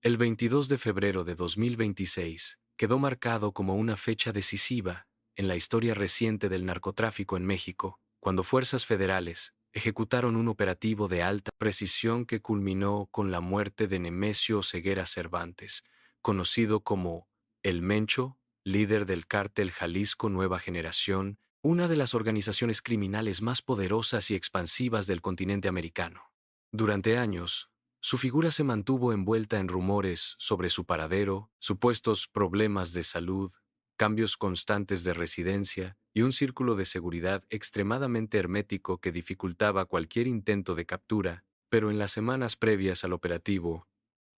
El 22 de febrero de 2026 quedó marcado como una fecha decisiva en la historia reciente del narcotráfico en México, cuando fuerzas federales ejecutaron un operativo de alta precisión que culminó con la muerte de Nemesio Ceguera Cervantes, conocido como El Mencho, líder del cártel Jalisco Nueva Generación, una de las organizaciones criminales más poderosas y expansivas del continente americano. Durante años, su figura se mantuvo envuelta en rumores sobre su paradero, supuestos problemas de salud, cambios constantes de residencia y un círculo de seguridad extremadamente hermético que dificultaba cualquier intento de captura, pero en las semanas previas al operativo,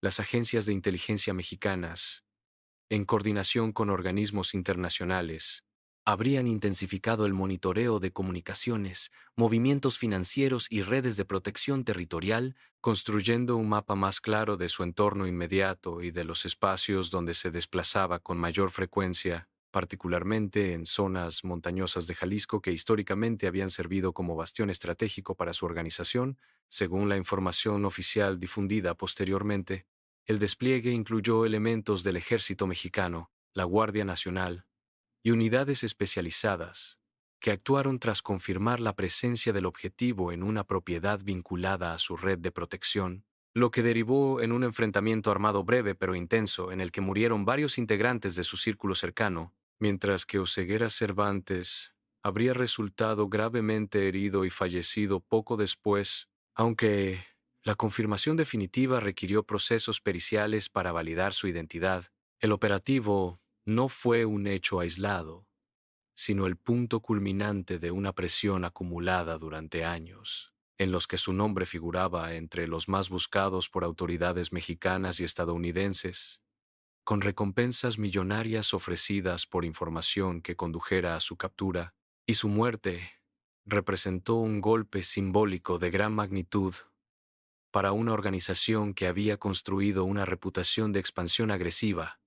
las agencias de inteligencia mexicanas, en coordinación con organismos internacionales, habrían intensificado el monitoreo de comunicaciones, movimientos financieros y redes de protección territorial, construyendo un mapa más claro de su entorno inmediato y de los espacios donde se desplazaba con mayor frecuencia, particularmente en zonas montañosas de Jalisco que históricamente habían servido como bastión estratégico para su organización, según la información oficial difundida posteriormente. El despliegue incluyó elementos del Ejército Mexicano, la Guardia Nacional y unidades especializadas, que actuaron tras confirmar la presencia del objetivo en una propiedad vinculada a su red de protección, lo que derivó en un enfrentamiento armado breve pero intenso en el que murieron varios integrantes de su círculo cercano, mientras que Oseguera Cervantes habría resultado gravemente herido y fallecido poco después, aunque la confirmación definitiva requirió procesos periciales para validar su identidad. El operativo no fue un hecho aislado, sino el punto culminante de una presión acumulada durante años, en los que su nombre figuraba entre los más buscados por autoridades mexicanas y estadounidenses, con recompensas millonarias ofrecidas por información que condujera a su captura, y su muerte representó un golpe simbólico de gran magnitud para una organización que había construido una reputación de expansión agresiva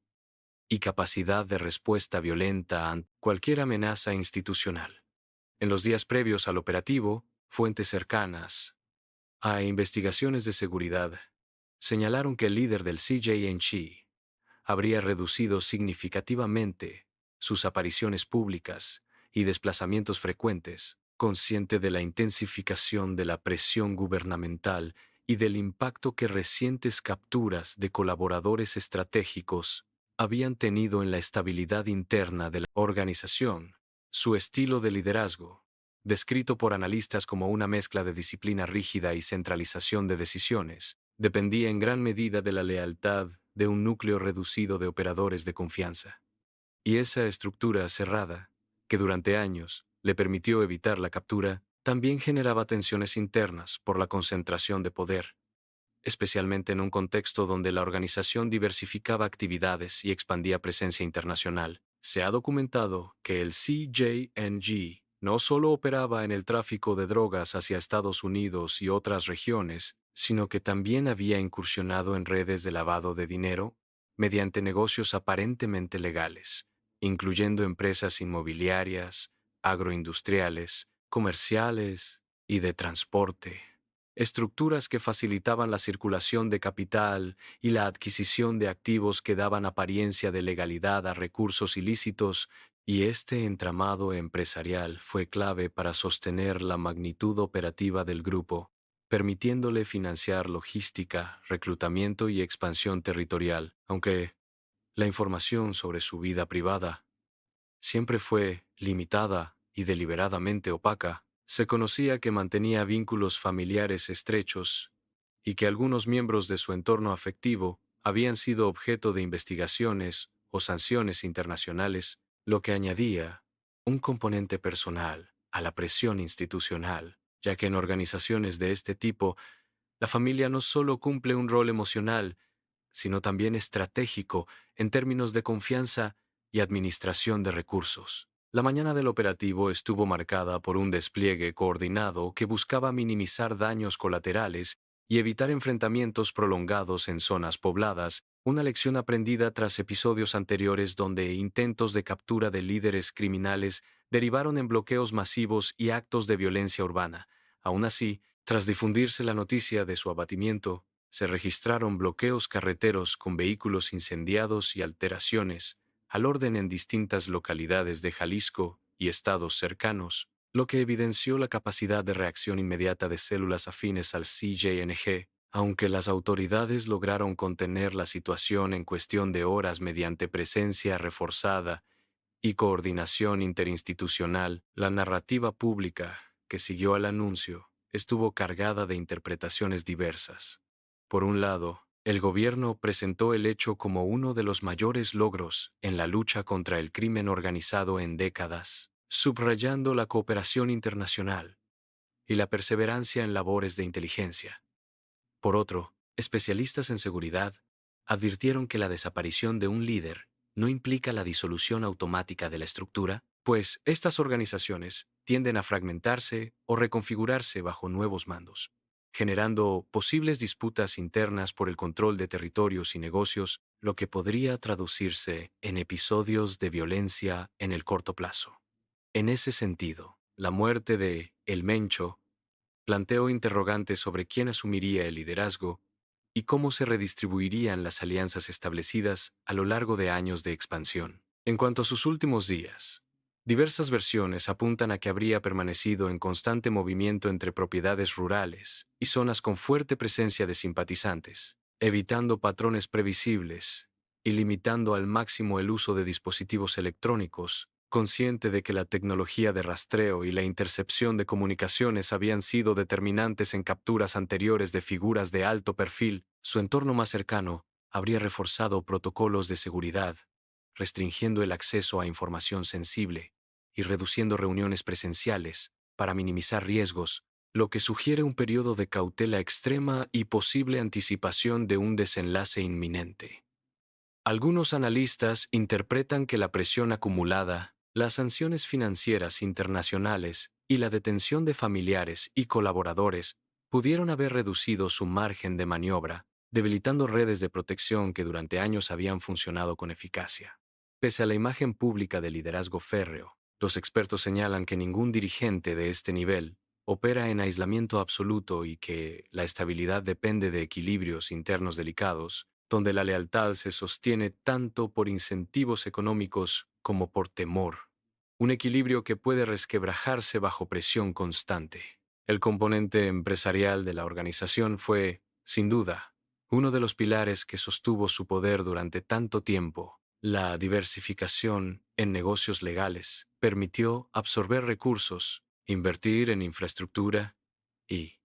y capacidad de respuesta violenta ante cualquier amenaza institucional. En los días previos al operativo, fuentes cercanas a investigaciones de seguridad señalaron que el líder del CJNG habría reducido significativamente sus apariciones públicas y desplazamientos frecuentes, consciente de la intensificación de la presión gubernamental y del impacto que recientes capturas de colaboradores estratégicos habían tenido en la estabilidad interna de la organización. Su estilo de liderazgo, descrito por analistas como una mezcla de disciplina rígida y centralización de decisiones, dependía en gran medida de la lealtad de un núcleo reducido de operadores de confianza. Y esa estructura cerrada, que durante años le permitió evitar la captura, también generaba tensiones internas por la concentración de poder, especialmente en un contexto donde la organización diversificaba actividades y expandía presencia internacional. Se ha documentado que el CJNG no solo operaba en el tráfico de drogas hacia Estados Unidos y otras regiones, sino que también había incursionado en redes de lavado de dinero mediante negocios aparentemente legales, incluyendo empresas inmobiliarias, agroindustriales, comerciales y de transporte. Estructuras que facilitaban la circulación de capital y la adquisición de activos que daban apariencia de legalidad a recursos ilícitos, y este entramado empresarial fue clave para sostener la magnitud operativa del grupo, permitiéndole financiar logística, reclutamiento y expansión territorial, aunque la información sobre su vida privada siempre fue limitada y deliberadamente opaca. Se conocía que mantenía vínculos familiares estrechos y que algunos miembros de su entorno afectivo habían sido objeto de investigaciones o sanciones internacionales, lo que añadía un componente personal a la presión institucional, ya que en organizaciones de este tipo, la familia no solo cumple un rol emocional, sino también estratégico en términos de confianza y administración de recursos. La mañana del operativo estuvo marcada por un despliegue coordinado que buscaba minimizar daños colaterales y evitar enfrentamientos prolongados en zonas pobladas, una lección aprendida tras episodios anteriores donde intentos de captura de líderes criminales derivaron en bloqueos masivos y actos de violencia urbana. Aún así, tras difundirse la noticia de su abatimiento, se registraron bloqueos carreteros con vehículos incendiados y alteraciones al orden en distintas localidades de Jalisco y estados cercanos, lo que evidenció la capacidad de reacción inmediata de células afines al CJNG, aunque las autoridades lograron contener la situación en cuestión de horas mediante presencia reforzada y coordinación interinstitucional. La narrativa pública que siguió al anuncio estuvo cargada de interpretaciones diversas. Por un lado, el gobierno presentó el hecho como uno de los mayores logros en la lucha contra el crimen organizado en décadas, subrayando la cooperación internacional y la perseverancia en labores de inteligencia. Por otro, especialistas en seguridad advirtieron que la desaparición de un líder no implica la disolución automática de la estructura, pues estas organizaciones tienden a fragmentarse o reconfigurarse bajo nuevos mandos, generando posibles disputas internas por el control de territorios y negocios, lo que podría traducirse en episodios de violencia en el corto plazo. En ese sentido, la muerte de El Mencho planteó interrogantes sobre quién asumiría el liderazgo y cómo se redistribuirían las alianzas establecidas a lo largo de años de expansión. En cuanto a sus últimos días, diversas versiones apuntan a que habría permanecido en constante movimiento entre propiedades rurales y zonas con fuerte presencia de simpatizantes, evitando patrones previsibles y limitando al máximo el uso de dispositivos electrónicos, consciente de que la tecnología de rastreo y la intercepción de comunicaciones habían sido determinantes en capturas anteriores de figuras de alto perfil. Su entorno más cercano habría reforzado protocolos de seguridad, restringiendo el acceso a información sensible y reduciendo reuniones presenciales para minimizar riesgos, lo que sugiere un periodo de cautela extrema y posible anticipación de un desenlace inminente. Algunos analistas interpretan que la presión acumulada, las sanciones financieras internacionales y la detención de familiares y colaboradores pudieron haber reducido su margen de maniobra, debilitando redes de protección que durante años habían funcionado con eficacia. Pese a la imagen pública de liderazgo férreo, los expertos señalan que ningún dirigente de este nivel opera en aislamiento absoluto y que la estabilidad depende de equilibrios internos delicados, donde la lealtad se sostiene tanto por incentivos económicos como por temor. Un equilibrio que puede resquebrajarse bajo presión constante. El componente empresarial de la organización fue, sin duda, uno de los pilares que sostuvo su poder durante tanto tiempo. La diversificación en negocios legales permitió absorber recursos, invertir en infraestructura y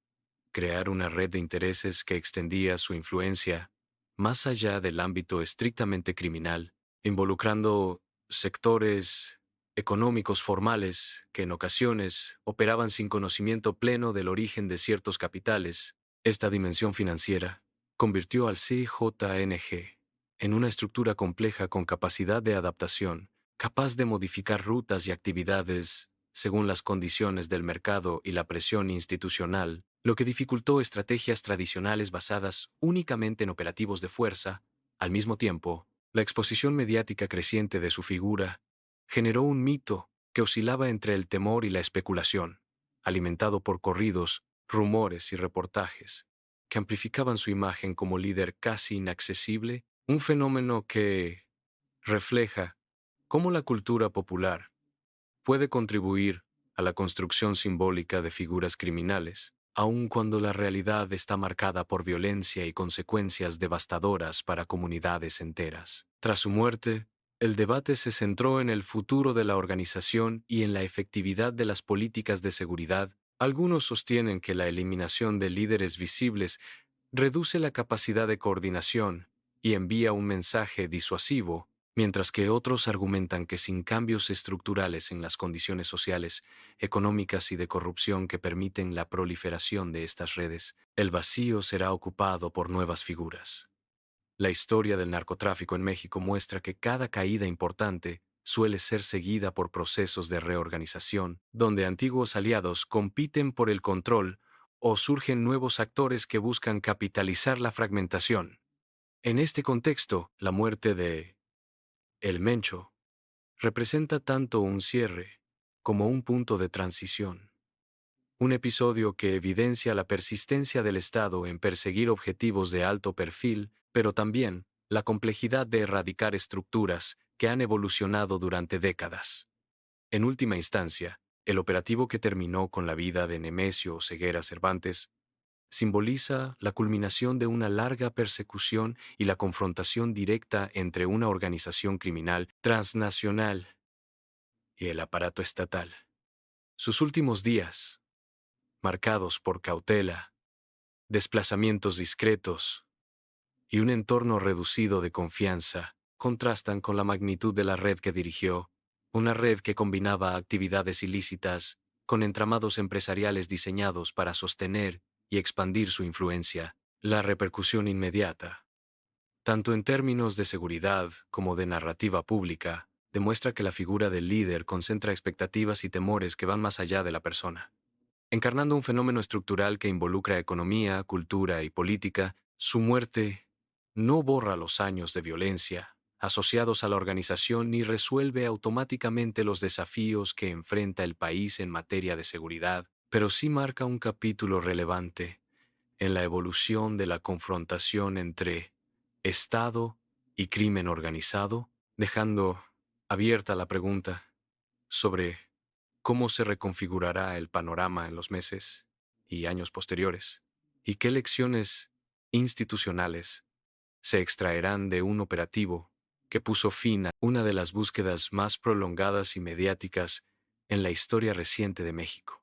crear una red de intereses que extendía su influencia más allá del ámbito estrictamente criminal, involucrando sectores económicos formales que en ocasiones operaban sin conocimiento pleno del origen de ciertos capitales. Esta dimensión financiera convirtió al CJNG en una estructura compleja con capacidad de adaptación, capaz de modificar rutas y actividades según las condiciones del mercado y la presión institucional, lo que dificultó estrategias tradicionales basadas únicamente en operativos de fuerza. Al mismo tiempo, la exposición mediática creciente de su figura generó un mito que oscilaba entre el temor y la especulación, alimentado por corridos, rumores y reportajes, que amplificaban su imagen como líder casi inaccesible, un fenómeno que refleja cómo la cultura popular puede contribuir a la construcción simbólica de figuras criminales, aun cuando la realidad está marcada por violencia y consecuencias devastadoras para comunidades enteras. Tras su muerte, el debate se centró en el futuro de la organización y en la efectividad de las políticas de seguridad. Algunos sostienen que la eliminación de líderes visibles reduce la capacidad de coordinación y envía un mensaje disuasivo, mientras que otros argumentan que sin cambios estructurales en las condiciones sociales, económicas y de corrupción que permiten la proliferación de estas redes, el vacío será ocupado por nuevas figuras. La historia del narcotráfico en México muestra que cada caída importante suele ser seguida por procesos de reorganización, donde antiguos aliados compiten por el control o surgen nuevos actores que buscan capitalizar la fragmentación. En este contexto, la muerte de El Mencho representa tanto un cierre como un punto de transición. Un episodio que evidencia la persistencia del Estado en perseguir objetivos de alto perfil, pero también la complejidad de erradicar estructuras que han evolucionado durante décadas. En última instancia, el operativo que terminó con la vida de Nemesio Oseguera Cervantes simboliza la culminación de una larga persecución y la confrontación directa entre una organización criminal transnacional y el aparato estatal. Sus últimos días, marcados por cautela, desplazamientos discretos y un entorno reducido de confianza, contrastan con la magnitud de la red que dirigió, una red que combinaba actividades ilícitas con entramados empresariales diseñados para sostener y expandir su influencia. La repercusión inmediata, tanto en términos de seguridad como de narrativa pública, demuestra que la figura del líder concentra expectativas y temores que van más allá de la persona. Encarnando un fenómeno estructural que involucra economía, cultura y política, su muerte no borra los años de violencia asociados a la organización ni resuelve automáticamente los desafíos que enfrenta el país en materia de seguridad, pero sí marca un capítulo relevante en la evolución de la confrontación entre Estado y crimen organizado, dejando abierta la pregunta sobre cómo se reconfigurará el panorama en los meses y años posteriores, y qué lecciones institucionales se extraerán de un operativo que puso fin a una de las búsquedas más prolongadas y mediáticas en la historia reciente de México.